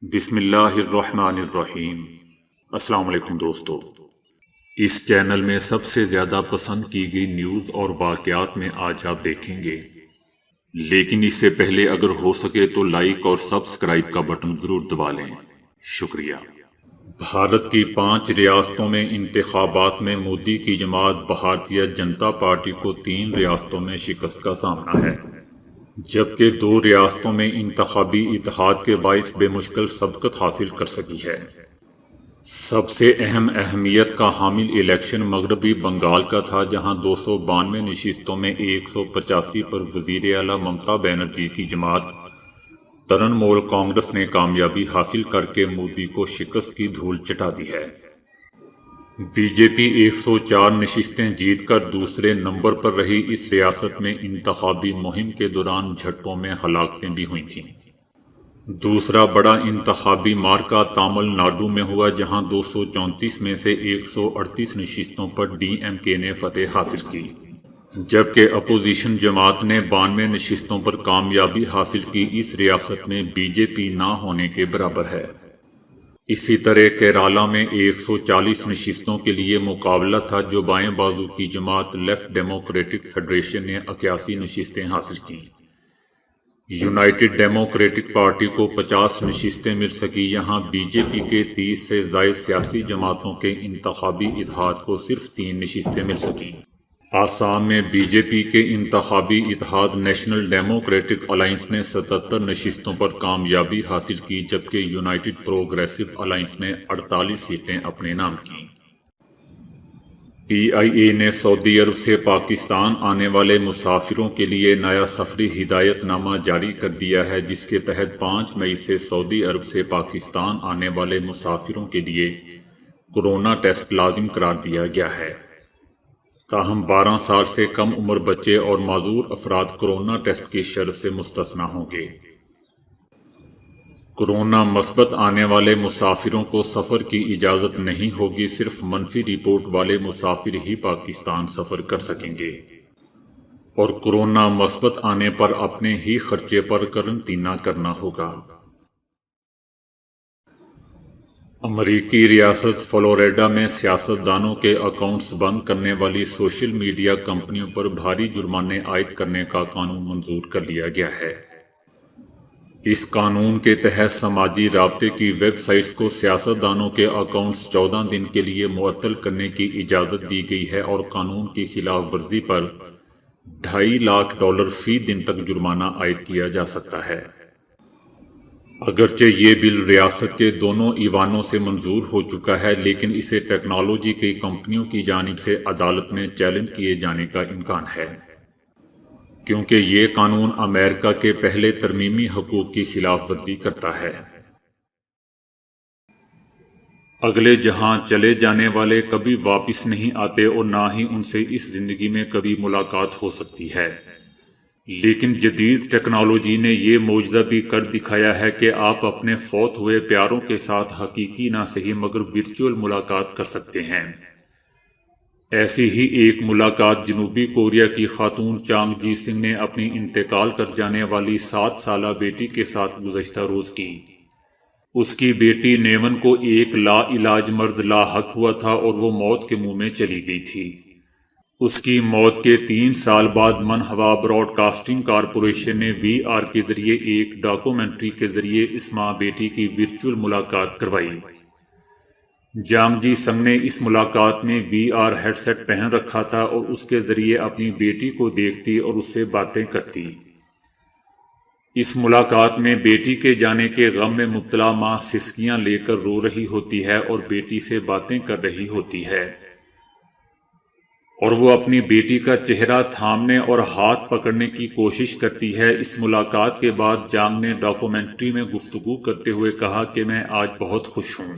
بسم اللہ الرحمن الرحیم۔ السلام علیکم دوستو، اس چینل میں سب سے زیادہ پسند کی گئی نیوز اور واقعات میں آج آپ دیکھیں گے، لیکن اس سے پہلے اگر ہو سکے تو لائک اور سبسکرائب کا بٹن ضرور دبا لیں، شکریہ۔ بھارت کی 5 ریاستوں میں انتخابات میں مودی کی جماعت بھارتیہ جنتا پارٹی کو 3 ریاستوں میں شکست کا سامنا ہے، جبکہ 2 ریاستوں میں انتخابی اتحاد کے باعث بے مشکل سبقت حاصل کر سکی ہے۔ سب سے اہمیت کا حامل الیکشن مغربی بنگال کا تھا، جہاں 292 نشستوں میں 185 پر وزیر اعلیٰ ممتا بنرجی کی جماعت ترنمول کانگریس نے کامیابی حاصل کر کے مودی کو شکست کی دھول چٹا دی ہے۔ بی جے پی 104 نشستیں جیت کر دوسرے نمبر پر رہی۔ اس ریاست میں انتخابی مہم کے دوران جھڑپوں میں ہلاکتیں بھی ہوئی تھیں۔ دوسرا بڑا انتخابی معرکہ تامل ناڈو میں ہوا، جہاں 234 میں سے 138 نشستوں پر ڈی ایم کے نے فتح حاصل کی، جبکہ اپوزیشن جماعت نے 92 نشستوں پر کامیابی حاصل کی۔ اس ریاست میں بی جے پی نہ ہونے کے برابر ہے۔ اسی طرح کیرالہ میں 140 نشستوں کے لیے مقابلہ تھا، جو بائیں بازو کی جماعت لیفٹ ڈیموکریٹک فیڈریشن نے 81 نشستیں حاصل کیں۔ یونائیٹڈ ڈیموکریٹک پارٹی کو 50 نشستیں مل سکی، یہاں بی جے پی کے 30 سے زائد سیاسی جماعتوں کے انتخابی اتحاد کو صرف 3 نشستیں مل سکیں۔ آسام میں بی جے پی کے انتخابی اتحاد نیشنل ڈیموکریٹک الائنس نے 77 نشستوں پر کامیابی حاصل کی، جبکہ یونائیٹڈ پروگریسو الائنس نے 48 سیٹیں اپنے نام کیں۔ پی آئی اے نے سعودی عرب سے پاکستان آنے والے مسافروں کے لیے نیا سفری ہدایت نامہ جاری کر دیا ہے، جس کے تحت 5 مئی سے سعودی عرب سے پاکستان آنے والے مسافروں کے لیے کورونا ٹیسٹ لازم قرار دیا گیا ہے۔ تاہم 12 سال سے کم عمر بچے اور معذور افراد کورونا ٹیسٹ کی شرط سے مستثنی ہوں گے۔ کورونا مثبت آنے والے مسافروں کو سفر کی اجازت نہیں ہوگی، صرف منفی رپورٹ والے مسافر ہی پاکستان سفر کر سکیں گے، اور کورونا مثبت آنے پر اپنے ہی خرچے پر قرنطینہ کرنا ہوگا۔ امریکی ریاست فلوریڈا میں سیاستدانوں کے اکاؤنٹس بند کرنے والی سوشل میڈیا کمپنیوں پر بھاری جرمانے عائد کرنے کا قانون منظور کر لیا گیا ہے۔ اس قانون کے تحت سماجی رابطے کی ویب سائٹس کو سیاستدانوں کے اکاؤنٹس 14 دن کے لیے معطل کرنے کی اجازت دی گئی ہے، اور قانون کی خلاف ورزی پر $2.5 لاکھ فی دن تک جرمانہ عائد کیا جا سکتا ہے۔ اگرچہ یہ بل ریاست کے دونوں ایوانوں سے منظور ہو چکا ہے، لیکن اسے ٹیکنالوجی کی کمپنیوں کی جانب سے عدالت میں چیلنج کیے جانے کا امکان ہے، کیونکہ یہ قانون امریکہ کے پہلے ترمیمی حقوق کی خلاف ورزی کرتا ہے۔ اگلے جہاں چلے جانے والے کبھی واپس نہیں آتے، اور نہ ہی ان سے اس زندگی میں کبھی ملاقات ہو سکتی ہے، لیکن جدید ٹیکنالوجی نے یہ معجزہ بھی کر دکھایا ہے کہ آپ اپنے فوت ہوئے پیاروں کے ساتھ حقیقی نہ صحیح مگر ورچوئل ملاقات کر سکتے ہیں۔ ایسی ہی ایک ملاقات جنوبی کوریا کی خاتون چانگ جی سنگ نے اپنی انتقال کر جانے والی 7 سالہ بیٹی کے ساتھ گزشتہ روز کی۔ اس کی بیٹی نیون کو ایک لا علاج مرض لاحق ہوا تھا، اور وہ موت کے منہ میں چلی گئی تھی۔ اس کی موت کے 3 سال بعد منہوا براڈ کاسٹنگ کارپوریشن نے وی آر کے ذریعے ایک ڈاکومنٹری کے ذریعے اس ماں بیٹی کی ورچوئل ملاقات کروائی۔ جانگ جی سنگ نے اس ملاقات میں وی آر ہیڈ سیٹ پہن رکھا تھا، اور اس کے ذریعے اپنی بیٹی کو دیکھتی اور اس سے باتیں کرتی۔ اس ملاقات میں بیٹی کے جانے کے غم میں مبتلا ماں سسکیاں لے کر رو رہی ہوتی ہے اور بیٹی سے باتیں کر رہی ہوتی ہے، اور وہ اپنی بیٹی کا چہرہ تھامنے اور ہاتھ پکڑنے کی کوشش کرتی ہے۔ اس ملاقات کے بعد جانگ نے ڈاکومنٹری میں گفتگو کرتے ہوئے کہا کہ میں آج بہت خوش ہوں۔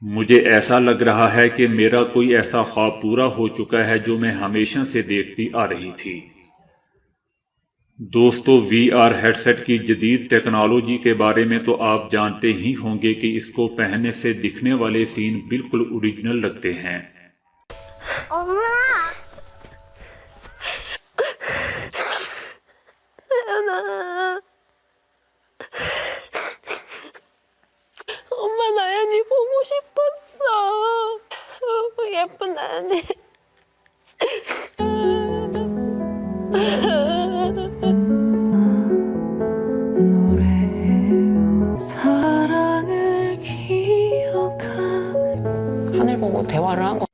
مجھے ایسا لگ رہا ہے کہ میرا کوئی ایسا خواب پورا ہو چکا ہے جو میں ہمیشہ سے دیکھتی آ رہی تھی۔ دوستو، وی آر ہیڈ سیٹ کی جدید ٹیکنالوجی کے بارے میں تو آپ جانتے ہی ہوں گے کہ اس کو پہننے سے دکھنے والے سین بالکل اوریجنل لگتے ہیں۔ دے 하늘 보고 대화를 한 거.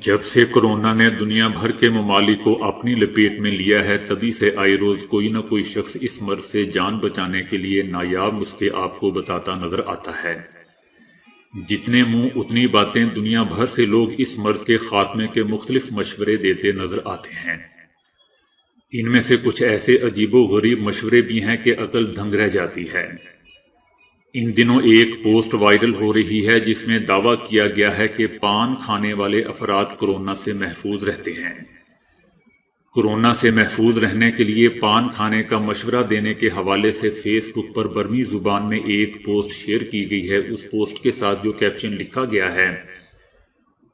جب سے کرونا نے دنیا بھر کے ممالک کو اپنی لپیٹ میں لیا ہے، تبھی سے آئے روز کوئی نہ کوئی شخص اس مرض سے جان بچانے کے لیے نایاب نسخے آپ کو بتاتا نظر آتا ہے۔ جتنے منہ اتنی باتیں، دنیا بھر سے لوگ اس مرض کے خاتمے کے مختلف مشورے دیتے نظر آتے ہیں۔ ان میں سے کچھ ایسے عجیب و غریب مشورے بھی ہیں کہ عقل دھنگ رہ جاتی ہے۔ ان دنوں ایک پوسٹ وائرل ہو رہی ہے جس میں دعویٰ کیا گیا ہے کہ پان کھانے والے افراد کورونا سے محفوظ رہتے ہیں۔ کورونا سے محفوظ رہنے کے لیے پان کھانے کا مشورہ دینے کے حوالے سے فیس بک پر برمی زبان میں ایک پوسٹ شیئر کی گئی ہے۔ اس پوسٹ کے ساتھ جو کیپشن لکھا گیا ہے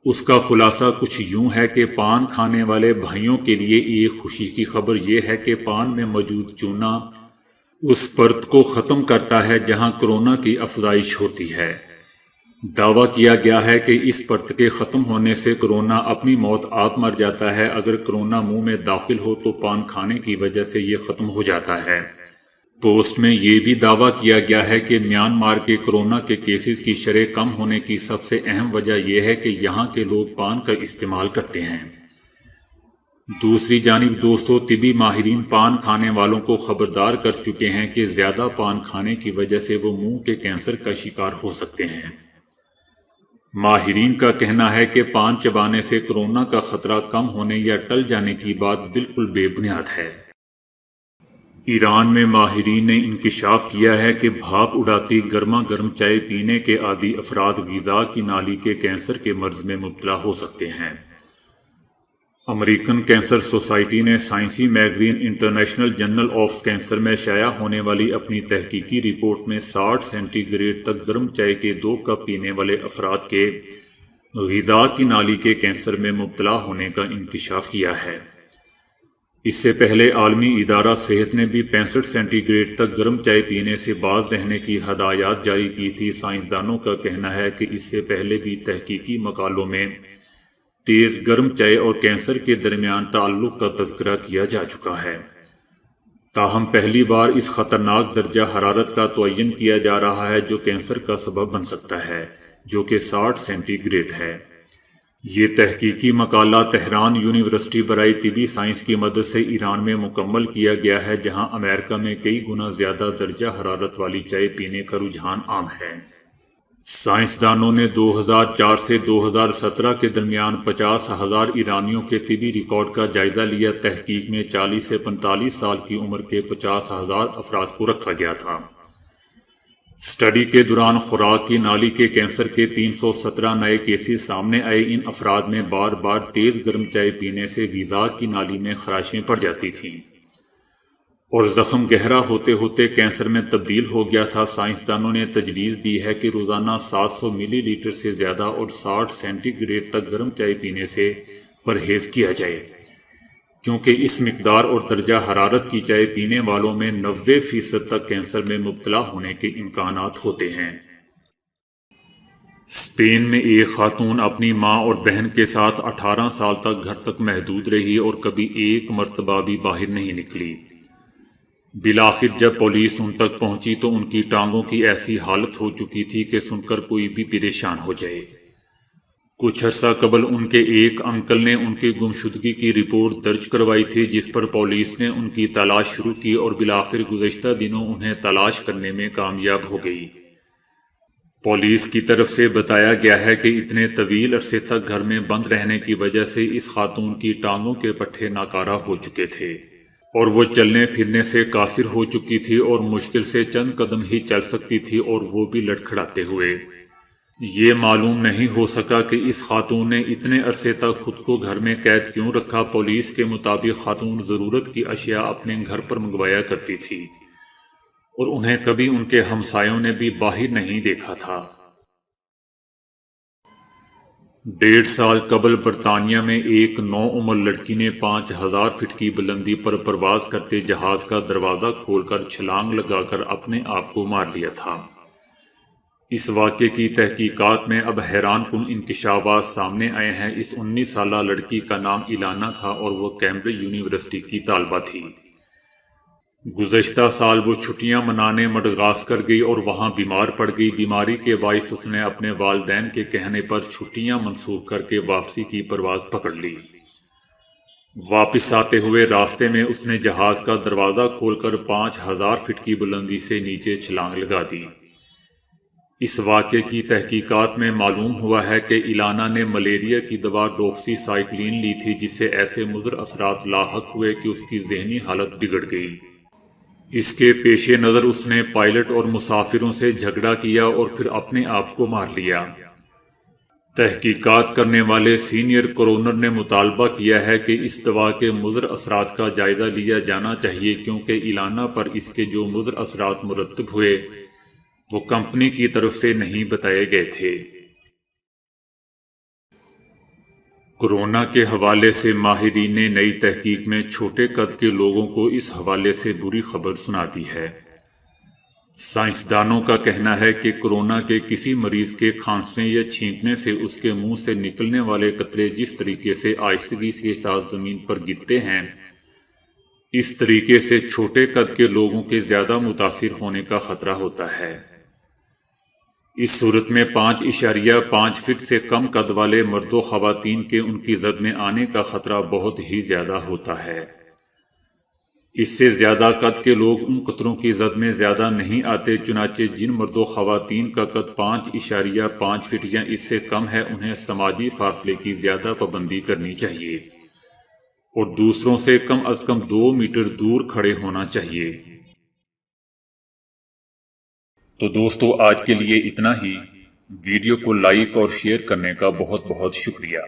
اس کا خلاصہ کچھ یوں ہے کہ پان کھانے والے بھائیوں کے لیے ایک خوشی کی خبر یہ ہے کہ پان میں موجود چونا اس پرت کو ختم کرتا ہے جہاں کورونا کی افزائش ہوتی ہے۔ دعویٰ کیا گیا ہے کہ اس پرت کے ختم ہونے سے کورونا اپنی موت آپ مر جاتا ہے۔ اگر کورونا منہ میں داخل ہو تو پان کھانے کی وجہ سے یہ ختم ہو جاتا ہے۔ پوسٹ میں یہ بھی دعویٰ کیا گیا ہے کہ میانمار کے کورونا کے کیسز کی شرح کم ہونے کی سب سے اہم وجہ یہ ہے کہ یہاں کے لوگ پان کا استعمال کرتے ہیں۔ دوسری جانب دوستو، طبی ماہرین پان کھانے والوں کو خبردار کر چکے ہیں کہ زیادہ پان کھانے کی وجہ سے وہ منہ کے کینسر کا شکار ہو سکتے ہیں۔ ماہرین کا کہنا ہے کہ پان چبانے سے کورونا کا خطرہ کم ہونے یا ٹل جانے کی بات بالکل بے بنیاد ہے۔ ایران میں ماہرین نے انکشاف کیا ہے کہ بھاپ اڑاتی گرما گرم چائے پینے کے عادی افراد غذا کی نالی کے کینسر کے مرض میں مبتلا ہو سکتے ہیں۔ امریکن کینسر سوسائٹی نے سائنسی magazine international journal of cancer میں شائع ہونے والی اپنی تحقیقی رپورٹ میں 60 سینٹی گریڈ تک گرم چائے کے 2 کپ پینے والے افراد کے غذا کی نالی کے کینسر میں مبتلا ہونے کا انکشاف کیا ہے۔ اس سے پہلے عالمی ادارہ صحت نے بھی 65 سینٹی گریڈ تک گرم چائے پینے سے باز رہنے کی ہدایات جاری کی تھی۔ سائنسدانوں کا کہنا ہے کہ اس سے پہلے بھی تحقیقی مقالوں میں تیز گرم چائے اور کینسر کے درمیان تعلق کا تذکرہ کیا جا چکا ہے، تاہم پہلی بار اس خطرناک درجہ حرارت کا تعین کیا جا رہا ہے جو کینسر کا سبب بن سکتا ہے، جو کہ 60 سینٹی گریڈ ہے۔ یہ تحقیقی مقالہ تہران یونیورسٹی برائے طبی سائنس کی مدد سے ایران میں مکمل کیا گیا ہے، جہاں امریکہ میں کئی گنا زیادہ درجہ حرارت والی چائے پینے کا رجحان عام ہے۔ سائنسدانوں نے 2004 سے 2017 کے درمیان 50,000 ایرانیوں کے طبی ریکارڈ کا جائزہ لیا۔ تحقیق میں 40 سے 45 سال کی عمر کے 50,000 افراد کو رکھا گیا تھا۔ اسٹڈی کے دوران خوراک کی نالی کے کینسر کے 317 نئے کیسز سامنے آئے۔ ان افراد میں بار بار تیز گرم چائے پینے سے غذا کی نالی میں خراشیں پڑ جاتی تھیں اور زخم گہرا ہوتے ہوتے کینسر میں تبدیل ہو گیا تھا۔ سائنسدانوں نے تجویز دی ہے کہ روزانہ 700 ملی لیٹر سے زیادہ اور 60 سینٹی گریڈ تک گرم چائے پینے سے پرہیز کیا جائے، کیونکہ اس مقدار اور درجہ حرارت کی چائے پینے والوں میں 90% تک کینسر میں مبتلا ہونے کے امکانات ہوتے ہیں۔ اسپین میں ایک خاتون اپنی ماں اور بہن کے ساتھ 18 سال تک گھر تک محدود رہی اور کبھی ایک مرتبہ بھی باہر نہیں نکلی۔ بالآخر جب پولیس ان تک پہنچی تو ان کی ٹانگوں کی ایسی حالت ہو چکی تھی کہ سن کر کوئی بھی پریشان ہو جائے۔ کچھ عرصہ قبل ان کے ایک انکل نے ان کی گمشدگی کی رپورٹ درج کروائی تھی، جس پر پولیس نے ان کی تلاش شروع کی اور بالآخر گزشتہ دنوں انہیں تلاش کرنے میں کامیاب ہو گئی۔ پولیس کی طرف سے بتایا گیا ہے کہ اتنے طویل عرصے تک گھر میں بند رہنے کی وجہ سے اس خاتون کی ٹانگوں کے پٹھے ناکارہ ہو چکے تھے اور وہ چلنے پھرنے سے قاصر ہو چکی تھی اور مشکل سے چند قدم ہی چل سکتی تھی، اور وہ بھی لڑکھڑاتے ہوئے۔ یہ معلوم نہیں ہو سکا کہ اس خاتون نے اتنے عرصے تک خود کو گھر میں قید کیوں رکھا۔ پولیس کے مطابق خاتون ضرورت کی اشیاء اپنے گھر پر منگوایا کرتی تھی اور انہیں کبھی ان کے ہمسایوں نے بھی باہر نہیں دیکھا تھا۔ 1.5 سال قبل برطانیہ میں ایک نوعمر لڑکی نے 5000 فٹ کی بلندی پر پرواز کرتے جہاز کا دروازہ کھول کر چھلانگ لگا کر اپنے آپ کو مار لیا تھا۔ اس واقعے کی تحقیقات میں اب حیران کن انکشافات سامنے آئے ہیں۔ اس 19 سالہ لڑکی کا نام ایلانا تھا اور وہ کیمبرج یونیورسٹی کی طالبہ تھی۔ گزشتہ سال وہ چھٹیاں منانے مڈغاسکر گئی اور وہاں بیمار پڑ گئی۔ بیماری کے باعث اس نے اپنے والدین کے کہنے پر چھٹیاں منسوخ کر کے واپسی کی پرواز پکڑ لی۔ واپس آتے ہوئے راستے میں اس نے جہاز کا دروازہ کھول کر 5000 فٹ کی بلندی سے نیچے چھلانگ لگا دی۔ اس واقعے کی تحقیقات میں معلوم ہوا ہے کہ ایلانا نے ملیریا کی دوا ڈاکسی سائکلین لی تھی، جس سے ایسے مضر اثرات لاحق ہوئے کہ اس کی ذہنی حالت بگڑ گئی۔ اس کے پیش نظر اس نے پائلٹ اور مسافروں سے جھگڑا کیا اور پھر اپنے آپ کو مار لیا۔ تحقیقات کرنے والے سینئر کورونر نے مطالبہ کیا ہے کہ اس دوا کے مضر اثرات کا جائزہ لیا جانا چاہیے، کیونکہ ایلانا پر اس کے جو مضر اثرات مرتب ہوئے وہ کمپنی کی طرف سے نہیں بتائے گئے تھے۔ کورونا کے حوالے سے ماہرین نے نئی تحقیق میں چھوٹے قد کے لوگوں کو اس حوالے سے بری خبر سنا دی ہے۔ سائنسدانوں کا کہنا ہے کہ کورونا کے کسی مریض کے کھانسنے یا چھینکنے سے اس کے منہ سے نکلنے والے قطرے جس طریقے سے آہستگی کے ساتھ زمین پر گرتے ہیں، اس طریقے سے چھوٹے قد کے لوگوں کے زیادہ متاثر ہونے کا خطرہ ہوتا ہے۔ اس صورت میں 5.5 فٹ سے کم قد والے مرد و خواتین کے ان کی زد میں آنے کا خطرہ بہت ہی زیادہ ہوتا ہے۔ اس سے زیادہ قد کے لوگ ان قطروں کی زد میں زیادہ نہیں آتے، چنانچہ جن مرد و خواتین کا قد 5.5 فٹ یا اس سے کم ہے انہیں سماجی فاصلے کی زیادہ پابندی کرنی چاہیے اور دوسروں سے کم از کم 2 میٹر دور کھڑے ہونا چاہیے۔ تو دوستو، آج کے لیے اتنا ہی۔ ویڈیو کو لائک اور شیئر کرنے کا بہت بہت شکریہ۔